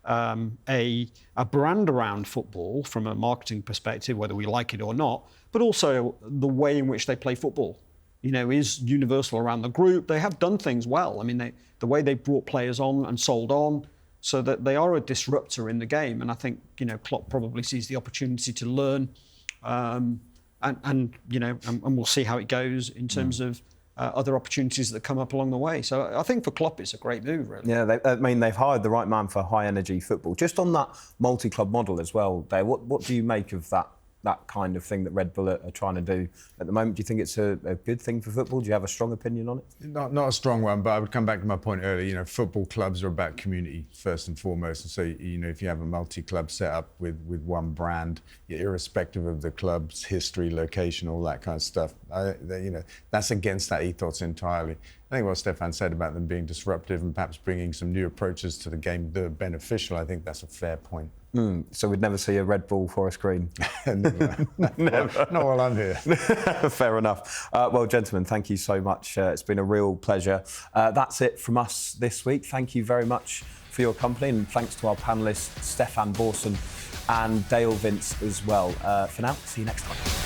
a brand around football from a marketing perspective, whether we like it or not, but also the way in which they play football, you know, is universal around the group. They have done things well. I mean, the way they brought players on and sold on, so that they are a disruptor in the game. And I think, you know, Klopp probably sees the opportunity to learn, and you know, and we'll see how it goes in terms of other opportunities that come up along the way. So I think for Klopp, it's a great move, really. Yeah, I mean, they've hired the right man for high-energy football. Just on that multi-club model as well, Dave, what do you make of that kind of thing that Red Bull are trying to do at the moment? Do you think it's a good thing for football? Do you have a strong opinion on it? Not a strong one, but I would come back to my point earlier. You know, football clubs are about community first and foremost. And so, you know, if you have a multi-club set up with one brand, irrespective of the club's history, location, all that kind of stuff, you know, that's against that ethos entirely. I think what Stefan said about them being disruptive and perhaps bringing some new approaches to the game that are beneficial, I think that's a fair point. So we'd never see a Red Bull Forest Green? Never. Not while I'm here. Fair enough. Well, gentlemen, thank you so much. It's been a real pleasure. That's it from us this week. Thank you very much for your company, and thanks to our panellists, Stefan Borson and Dale Vince as well. For now, see you next time.